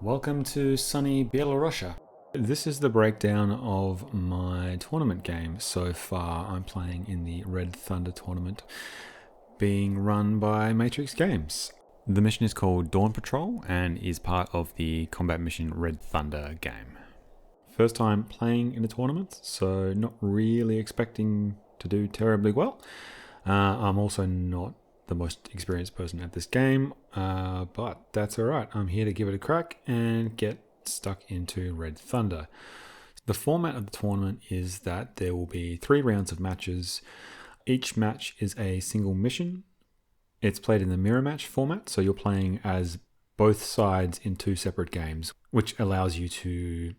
Welcome to sunny Belarusia. This is the breakdown of my tournament game so far. I'm playing in the Red Thunder tournament being run by Matrix Games. The mission is called Dawn Patrol and is part of the combat mission Red Thunder game. First time playing in a tournament, so not really expecting to do terribly well. I'm also not the most experienced person at this game, but that's alright. I'm here to give it a crack and get stuck into Red Thunder. The format of the tournament is that there will be 3 rounds of matches. Each match is a single mission. It's played in the mirror match format, so you're playing as both sides in 2 separate games, which allows you to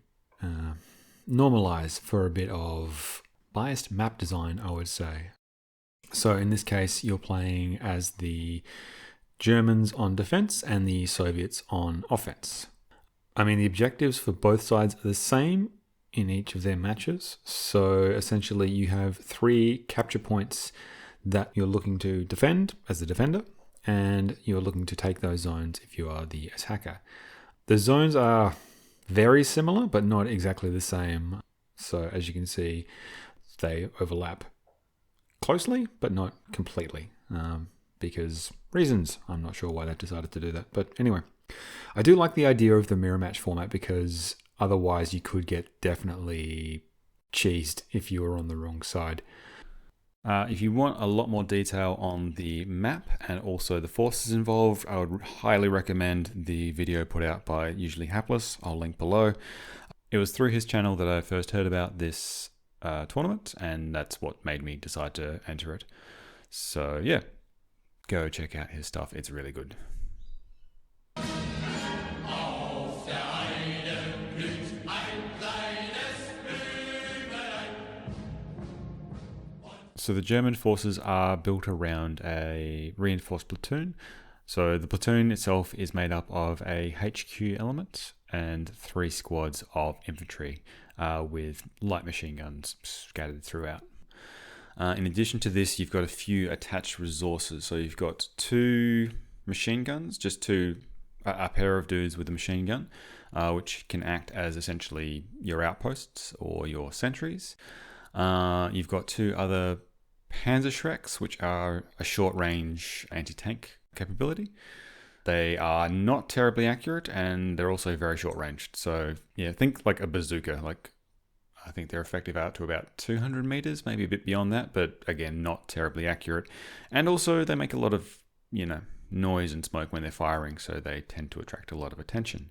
normalize for a bit of biased map design, I would say. So in this case, you're playing as the Germans on defense and the Soviets on offense. I mean, the objectives for both sides are the same in each of their matches. So essentially you have 3 capture points that you're looking to defend as the defender, and you're looking to take those zones if you are the attacker. The zones are very similar, but not exactly the same. So as you can see, they overlap closely, but not completely, because reasons. I'm not sure why they've decided to do that. But anyway, I do like the idea of the mirror match format because otherwise you could get definitely cheesed if you were on the wrong side. If you want a lot more detail on the map and also the forces involved, I would highly recommend the video put out by Usually Hapless. I'll link below. It was through his channel that I first heard about this tournament, and that's what made me decide to enter it. So yeah, go check out his stuff. It's really good. So the German forces are built around a reinforced platoon. So the platoon itself is made up of a HQ element and 3 squads of infantry with light machine guns scattered throughout. In addition to this, you've got a few attached resources. So you've got 2 machine guns, just a pair of dudes with a machine gun, which can act as essentially your outposts or your sentries. You've got 2 other Panzerschrecks, which are a short-range anti-tank capability. They are not terribly accurate, and they're also very short-ranged. So yeah, think like a bazooka. Like I think they're effective out to about 200 meters, maybe a bit beyond that, but again, not terribly accurate. And also, they make a lot of noise and smoke when they're firing, so they tend to attract a lot of attention.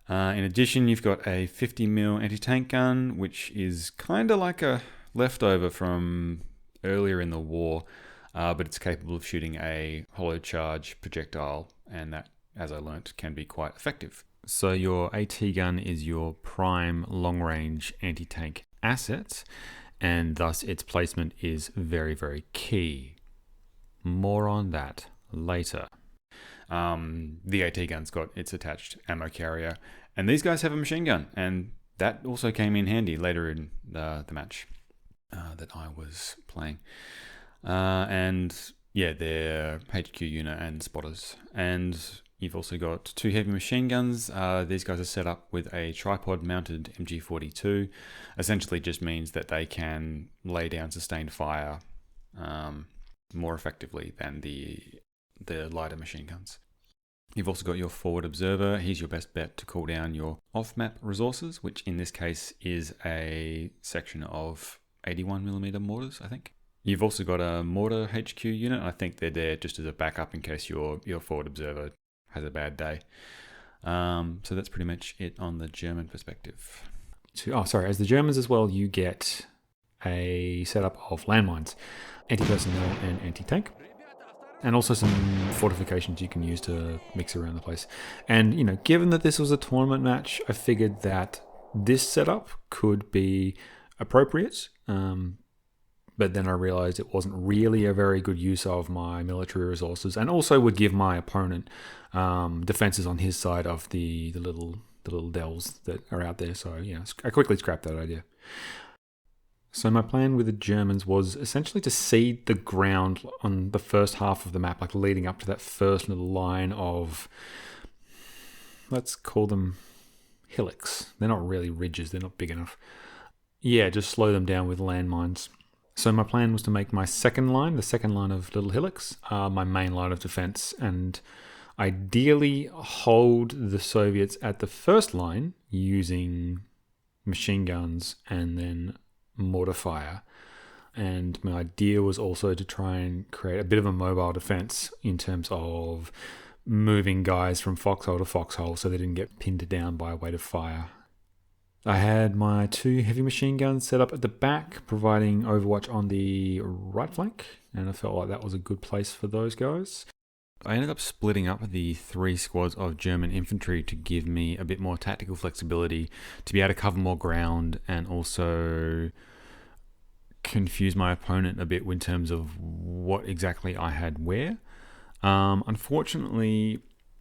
In addition, you've got a 50mm anti-tank gun, which is kind of like a leftover from earlier in the war, but it's capable of shooting a hollow charge projectile, and that, as I learnt, can be quite effective. So your AT gun is your prime long-range anti-tank asset, and thus its placement is very, very key. More on that later. The AT gun's got its attached ammo carrier, and these guys have a machine gun, and that also came in handy later in the match that I was playing. And yeah, they're HQ unit and spotters. And you've also got 2 heavy machine guns. These guys are set up with a tripod mounted MG42. Essentially just means that they can lay down sustained fire more effectively than the lighter machine guns. You've also got your forward observer. He's your best bet to call down your off-map resources, which in this case is a section of 81mm mortars, I think. You've also got a mortar HQ unit. I think they're there just as a backup in case your forward observer has a bad day. So that's pretty much it on the German perspective. As the Germans as well, you get a setup of landmines, anti-personnel and anti-tank, and also some fortifications you can use to mix around the place. And, given that this was a tournament match, I figured that this setup could be appropriate. But then I realized it wasn't really a very good use of my military resources, and also would give my opponent defenses on his side of the little dells that are out there. So I quickly scrapped that idea. So my plan with the Germans was essentially to seed the ground on the first half of the map, like leading up to that first little line of let's call them hillocks. They're not really ridges, they're not big enough. Yeah, just slow them down with landmines. So my plan was to make my second line, the second line of little hillocks, my main line of defense, and ideally hold the Soviets at the first line using machine guns and then mortar fire. And my idea was also to try and create a bit of a mobile defense in terms of moving guys from foxhole to foxhole so they didn't get pinned down by a weight of fire. I had my 2 heavy machine guns set up at the back, providing overwatch on the right flank, and I felt like that was a good place for those guys. I ended up splitting up the 3 squads of German infantry to give me a bit more tactical flexibility, to be able to cover more ground and also confuse my opponent a bit in terms of what exactly I had where. Unfortunately,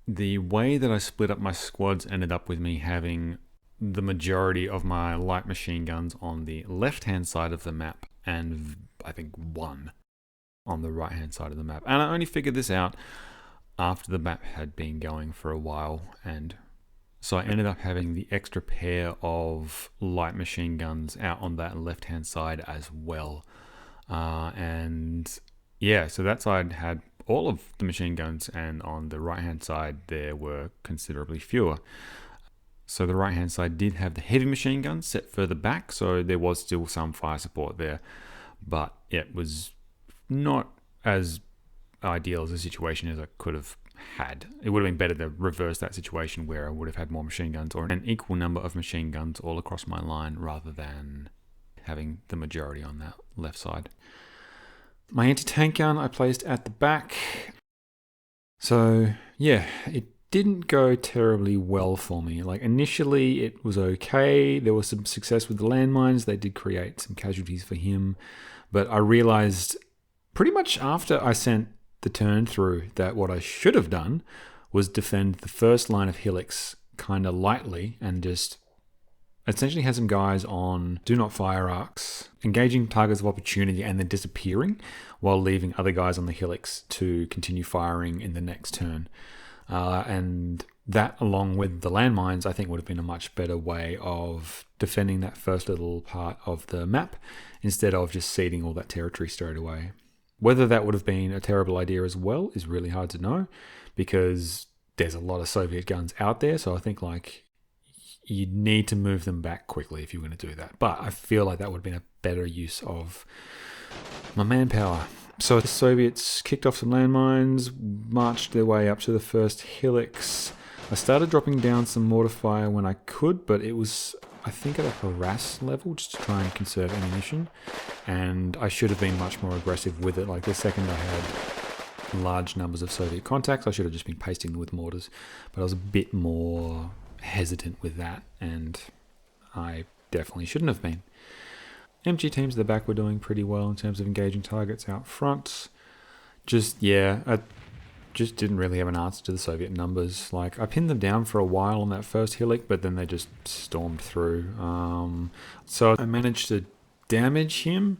the way that I split up my squads ended up with me having the majority of my light machine guns on the left-hand side of the map and I think 1 on the right-hand side of the map. And I only figured this out after the map had been going for a while, and so I ended up having the extra pair of light machine guns out on that left-hand side as well. And yeah, so that side had all of the machine guns, and on the right-hand side there were considerably fewer. So the right-hand side did have the heavy machine guns set further back, so there was still some fire support there, but it was not as ideal as a situation as I could have had. It would have been better to reverse that situation where I would have had more machine guns or an equal number of machine guns all across my line rather than having the majority on that left side. My anti-tank gun I placed at the back. So yeah, it didn't go terribly well for me. Like initially it was okay. There was some success with the landmines. They did create some casualties for him. But I realized pretty much after I sent the turn through that what I should have done was defend the first line of hillocks kind of lightly and just essentially have some guys on do not fire arcs, engaging targets of opportunity and then disappearing while leaving other guys on the hillocks to continue firing in the next turn. And that, along with the landmines, I think would have been a much better way of defending that first little part of the map instead of just ceding all that territory straight away. Whether that would have been a terrible idea as well is really hard to know because there's a lot of Soviet guns out there. So I think like you need to move them back quickly if you're going to do that. But I feel like that would have been a better use of my manpower. So the Soviets kicked off some landmines, marched their way up to the first hillocks. I started dropping down some mortar fire when I could, but it was, I think, at a harass level just to try and conserve ammunition. And I should have been much more aggressive with it. Like the second I had large numbers of Soviet contacts, I should have just been pasting them with mortars. But I was a bit more hesitant with that, and I definitely shouldn't have been. MG teams at the back were doing pretty well in terms of engaging targets out front. I just didn't really have an answer to the Soviet numbers. Like, I pinned them down for a while on that first hillock, but then they just stormed through. So I managed to damage him,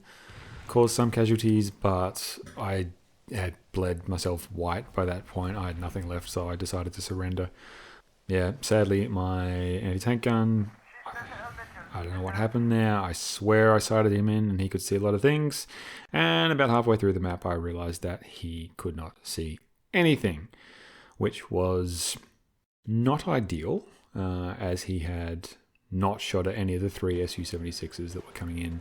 cause some casualties, but I had bled myself white by that point. I had nothing left, so I decided to surrender. Yeah, sadly, my anti-tank gun, I don't know what happened there. I swear I sighted him in and he could see a lot of things. And about halfway through the map, I realized that he could not see anything, which was not ideal, as he had not shot at any of the 3 Su-76s that were coming in.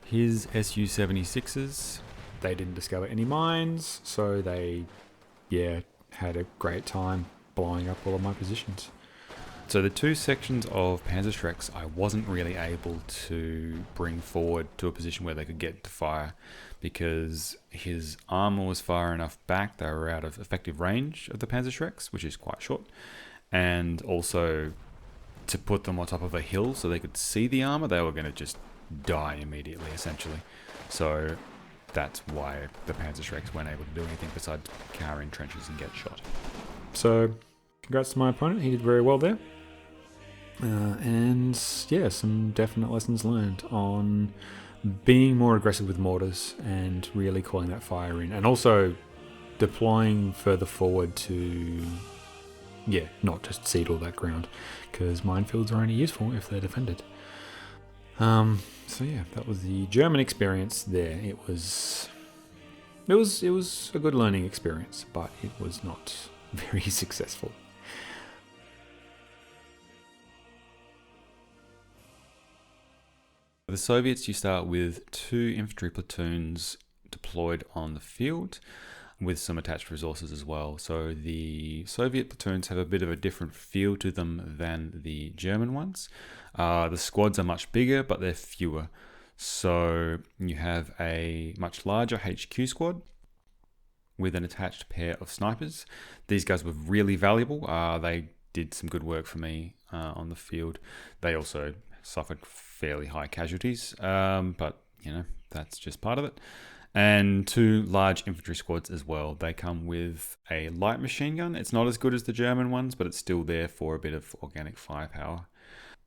His Su-76s, they didn't discover any mines, so they, had a great time blowing up all of my positions. So the 2 sections of Panzerschrecks I wasn't really able to bring forward to a position where they could get to fire because his armor was far enough back, they were out of effective range of the Panzerschrecks, which is quite short, and also to put them on top of a hill so they could see the armor, they were going to just die immediately, essentially. So that's why the Panzerschrecks weren't able to do anything besides cower in trenches and get shot. So congrats to my opponent, he did very well there. And some definite lessons learned on being more aggressive with mortars and really calling that fire in, and also deploying further forward to not just cede all that ground, because minefields are only useful if they're defended. So yeah, that was the German experience there. It was a good learning experience, but it was not very successful. The Soviets, you start with 2 infantry platoons deployed on the field with some attached resources as well. So the Soviet platoons have a bit of a different feel to them than the German ones. The squads are much bigger, but they're fewer. So you have a much larger HQ squad with an attached pair of snipers. These guys were really valuable. They did some good work for me on the field. They also suffered fairly high casualties, but that's just part of it. And 2 large infantry squads as well. They come with a light machine gun. It's not as good as the German ones, but it's still there for a bit of organic firepower.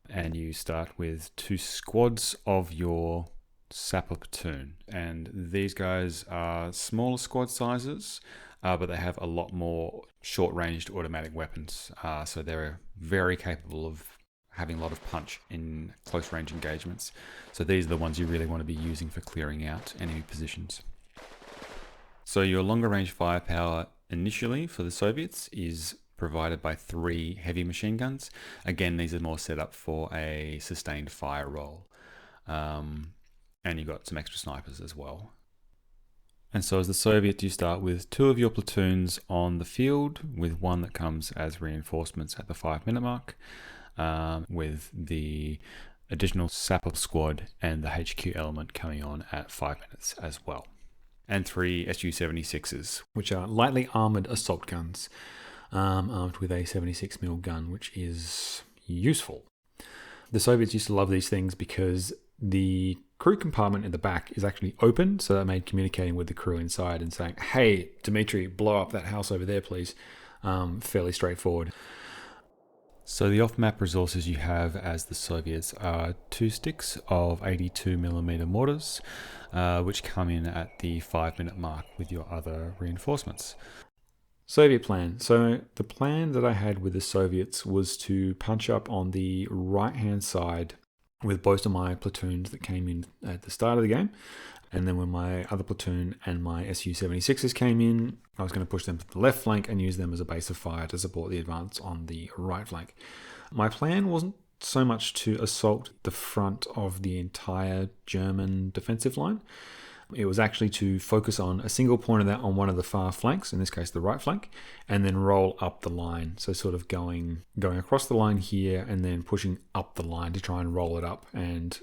And you start with 2 squads of your sapper platoon. And these guys are smaller squad sizes, but they have a lot more short-ranged automatic weapons. So they're very capable of having a lot of punch in close-range engagements. So these are the ones you really want to be using for clearing out enemy positions. So your longer-range firepower initially for the Soviets is provided by 3 heavy machine guns. Again, these are more set up for a sustained fire role. And you've got some extra snipers as well. And so as the Soviet, you start with 2 of your platoons on the field, with 1 that comes as reinforcements at the 5-minute mark, with the additional sapper squad and the HQ element coming on at 5 minutes as well. And 3 Su-76s, which are lightly armoured assault guns, armed with a 76mm gun, which is useful. The Soviets used to love these things because the crew compartment in the back is actually open, so that made communicating with the crew inside and saying, "Hey, Dmitry, blow up that house over there, please," fairly straightforward. So the off-map resources you have as the Soviets are 2 sticks of 82mm mortars, which come in at the 5-minute mark with your other reinforcements. Soviet plan. So the plan that I had with the Soviets was to punch up on the right-hand side with both of my platoons that came in at the start of the game. And then when my other platoon and my Su-76s came in, I was going to push them to the left flank and use them as a base of fire to support the advance on the right flank. My plan wasn't so much to assault the front of the entire German defensive line. It was actually to focus on a single point of that on one of the far flanks, in this case the right flank, and then roll up the line. So sort of going across the line here and then pushing up the line to try and roll it up and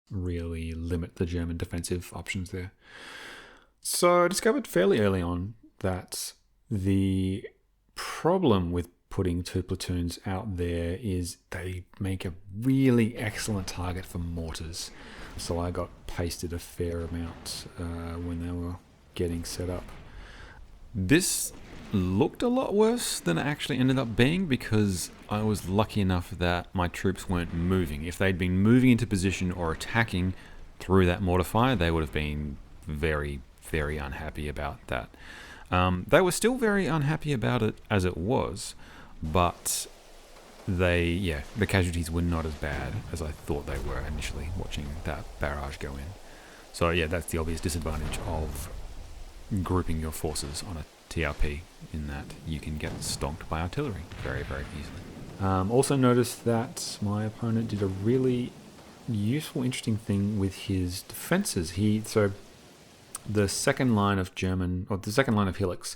really limit the German defensive options there. So I discovered fairly early on that the problem with putting 2 platoons out there is they make a really excellent target for mortars. So I got pasted a fair amount when they were getting set up. This looked a lot worse than it actually ended up being because I was lucky enough that my troops weren't moving. If they'd been moving into position or attacking through that mortar fire, they would have been very, very unhappy about that. They were still very unhappy about it as it was, but the casualties were not as bad as I thought they were initially watching that barrage go in. So yeah, that's the obvious disadvantage of grouping your forces on a TRP, in that you can get stonked by artillery very, very easily. Also noticed that my opponent did a really useful, interesting thing with his defenses. So the second line of Hillock,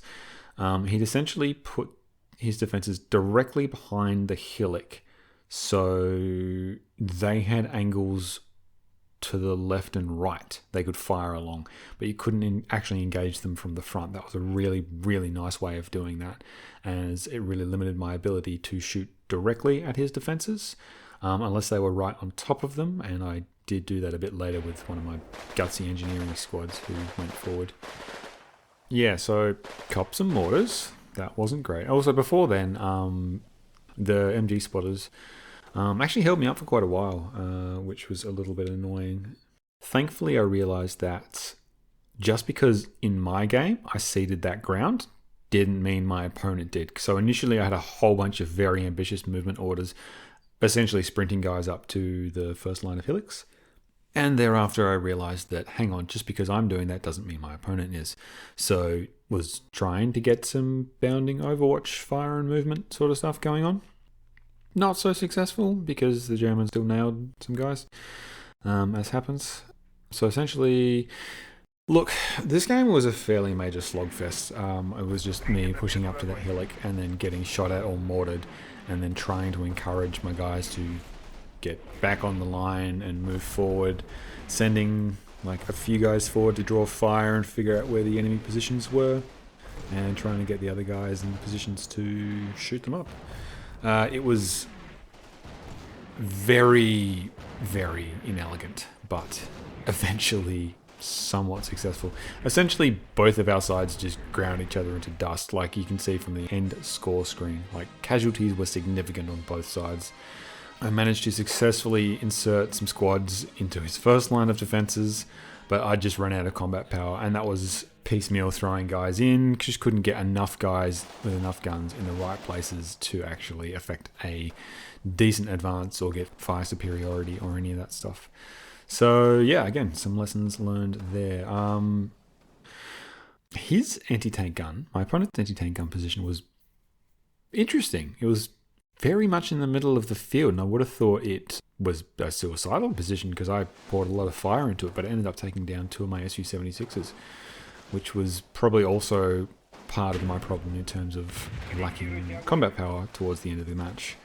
he'd essentially put his defenses directly behind the hillock, so they had angles to the left and right they could fire along, but you couldn't actually engage them from the front. That was a really, really nice way of doing that, as it really limited my ability to shoot directly at his defenses unless they were right on top of them, and I did do that a bit later with one of my gutsy engineering squads who went forward. Yeah, so cops and mortars, that wasn't great. Also before then, the MG spotters actually held me up for quite a while, which was a little bit annoying. Thankfully, I realized that just because in my game I ceded that ground didn't mean my opponent did. So initially I had a whole bunch of very ambitious movement orders, essentially sprinting guys up to the first line of Helix. And thereafter I realized that, hang on, just because I'm doing that doesn't mean my opponent is. So was trying to get some bounding Overwatch fire and movement sort of stuff going on. Not so successful because the Germans still nailed some guys, as happens. So essentially, look, this game was a fairly major slogfest. It was just me pushing up to that hillock and then getting shot at or mortared, and then trying to encourage my guys to get back on the line and move forward, sending like a few guys forward to draw fire and figure out where the enemy positions were, and trying to get the other guys in positions to shoot them up. It was very, very inelegant, but eventually somewhat successful. Essentially, both of our sides just ground each other into dust, like you can see from the end score screen. Like, casualties were significant on both sides. I managed to successfully insert some squads into his first line of defenses, but I just ran out of combat power, and that was piecemeal throwing guys in. Just couldn't get enough guys with enough guns in the right places to actually affect a decent advance or get fire superiority or any of that stuff. So yeah, again, some lessons learned there. His anti-tank gun, my opponent's anti-tank gun position was interesting. It was very much in the middle of the field, and I would have thought it was a suicidal position because I poured a lot of fire into it, but it ended up taking down 2 of my Su-76s, which was probably also part of my problem in terms of lacking combat power towards the end of the match,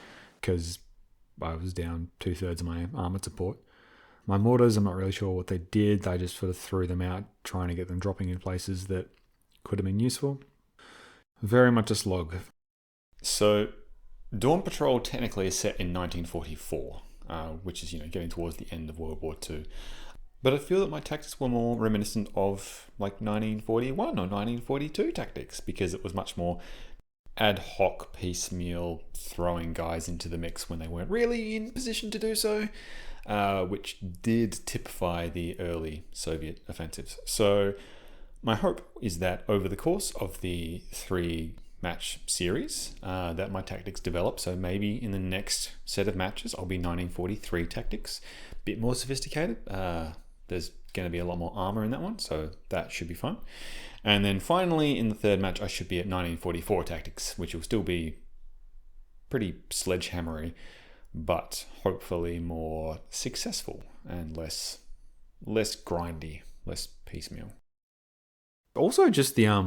because I was down 2/3 of my armoured support. My mortars, I'm not really sure what they did. They just sort of threw them out, trying to get them dropping in places that could have been useful. Very much a slog. So, Dawn Patrol technically is set in 1944, which is, getting towards the end of World War II. But I feel that my tactics were more reminiscent of like 1941 or 1942 tactics, because it was much more ad hoc, piecemeal, throwing guys into the mix when they weren't really in position to do so, which did typify the early Soviet offensives. So my hope is that over the course of the 3-match series, that my tactics develop. So maybe in the next set of matches, I'll be 1943 tactics, a bit more sophisticated. There's going to be a lot more armor in that one, so that should be fun. And then finally, in the 3rd match, I should be at 1944 tactics, which will still be pretty sledgehammery, but hopefully more successful and less grindy, less piecemeal. Also, just I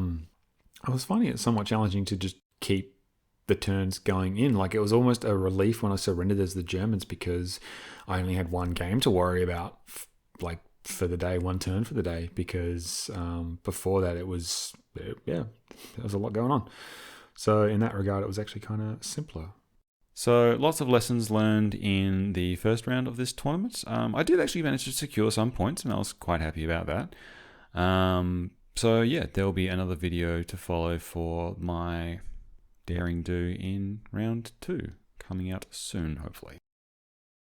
was finding it somewhat challenging to just keep the turns going in. Like, it was almost a relief when I surrendered as the Germans, because I only had one game to worry about, for the day, one turn for the day, because before that there was a lot going on. So in that regard, it was actually kind of simpler. So lots of lessons learned in the first round of this tournament. I did actually manage to secure some points, and I was quite happy about that. So yeah, there'll be another video to follow for my daring do in round 2, coming out soon, hopefully.